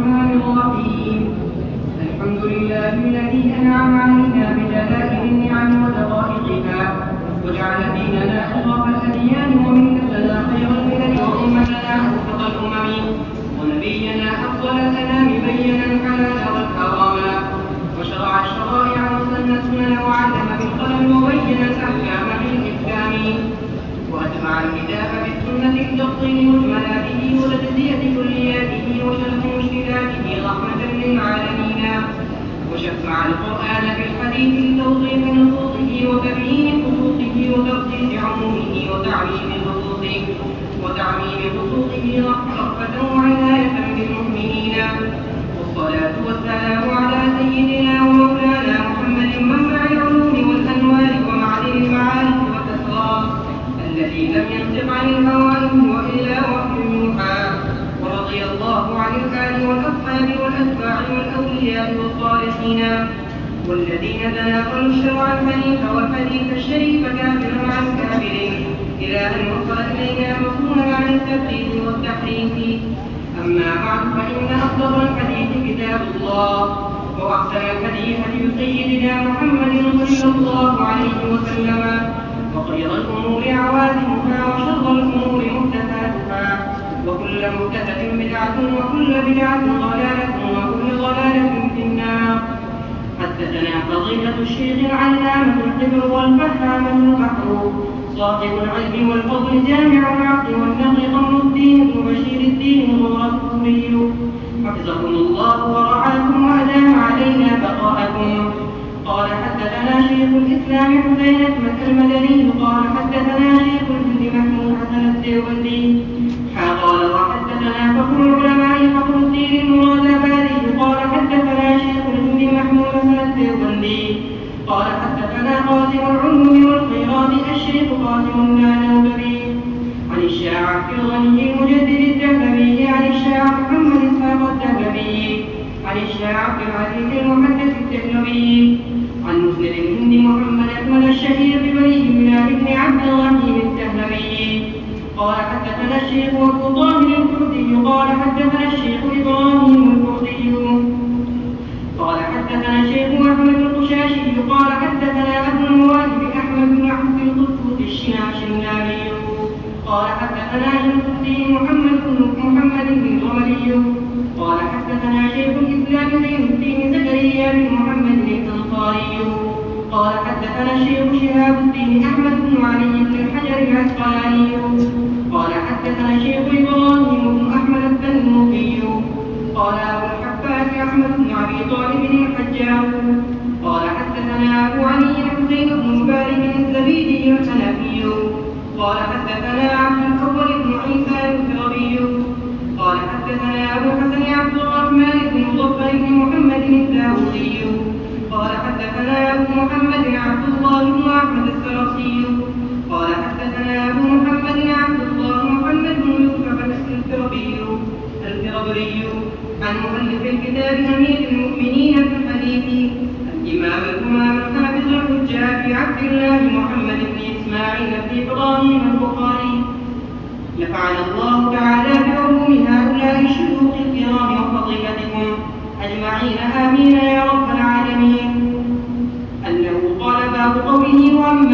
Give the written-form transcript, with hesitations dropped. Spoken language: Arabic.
الرحمن الرحيم. الحمد لله الذي أنعم علينا بدلائل النعم ودقائقها، وجعل ديننا أشرف الأديان وملتنا خير الملل وأمتنا أوفق الأمم، ونبينا أفضل الأنام بينا الحلال والحرام، وشرع الشرائع وسن السنن وعلم بالقلم وبين الأحكام بالإحكام، وأجمع الكتاب بالسنة التفصيل مجملاته وتجزية كلياته وشرح مشكلاته رحمة للعالمين، وشفع القرآن بالحديث لتوضيح نصوصه وتبيين خصوصه وتخصيص عمومه وتعميم خصوصه رأفة وعناية بالمؤمنين. والصلاة والسلام على سيدنا ومولانا محمد منبع العلوم والأنوار ومعدن المعارف والأسرار، الذي لم ينطق عن الهوى إن هو إلا وحي يوحى. ورضي الله عن الآل والأصحاب والأتباع والأولياء والصالحين، والذين تناقلوا الشرع الحنيف والحديث الشريف كافرا عن كافر، إلى أن وصل إلينا مفهوما عن التبديل والتحريف. أما بعد، فإن أفضل الحديث كتاب الله، وأحسن الحديث هدي سيدنا محمد صلى الله عليه وسلم، وخير الأمور عوازمها، وشر الأمور محدثاتها، وكل محدثة بدعة، وكل بدعة ضلالة، وكل ضلالة في النار. حدثنا فضيلة الشيخ العلامة الحبر والفهامة البحر، صاحب العلم والفضل جامع العقل والنقل قمر الدين وبشير الدين الرسولي، حفظكم الله ورعاكم وأدام علينا بقاءكم. قال حدثنا شيخ الإسلام حسين أحمد المدني قال حدثنا شيخ الهند محمود حسن الديوبندي قال وحدثنا فخر العلماء فخر الدين المرادبادي قال حدثنا شيخ الهند محمود حسن الديوبندي قال حدثنا قاسم العلوم والخيرات الشيخ قاسم النانوبي عن الشاعر الغني المجدد الدهلوي عن الشاعر محمد إسحاق الدهلوي عن الشاعر العزيز المحدث الدهلوي عن مسند الهند محمد أكمل الشهير بولي بلال بن عبد الرحيم الدهلوي قال حدثنا الشيخ أبو طاهر الكردي قال حدثنا الشيخ إبراهيم الكردي قال حدثنا الشيخ أحمد القشاشي قال حدثنا أبو الواجب أحمد بن عبد القدوس الشناشناني قال حدثنا شمس الدين محمد بن الرملي قال حدثنا شيخ الإسلام زين الدين زكريا بن محمد الأنصاري قال حدثنا الشيخ شهاب الدين أحمد بن علي بن الحجر العسقلاني قال حدثنا شيخ إبراهيم بن أحمد التنوخي قال أبو الحباس أحمد بن أبي طالب الحجاج قال حدثنا أبو علي حسين بن مبارك الزبيدي الحنفي قال حدثنا عبد الأول بن عيسى الكربي قال حدثنا أبو حسن عبد الرحمن بن مظفر بن محمد الداوودي قال حدثنا أبو محمد عبد الله بن أحمد السرخسي قال حدثنا أبو محمد عبد الله محمد بن يوسف الكربري عن مؤلف الكتاب أمير المؤمنين في الحديث الإمام الحافظ الحجاج عبد الله محمد بن إسماعيل بن إبراهيم البخاري. نفعنا الله تعالى بعلوم هؤلاء الشيوخ الكرام وفضيلتكم أجمعين آمين يا رب العالمين. أنه قال باب قوله وأما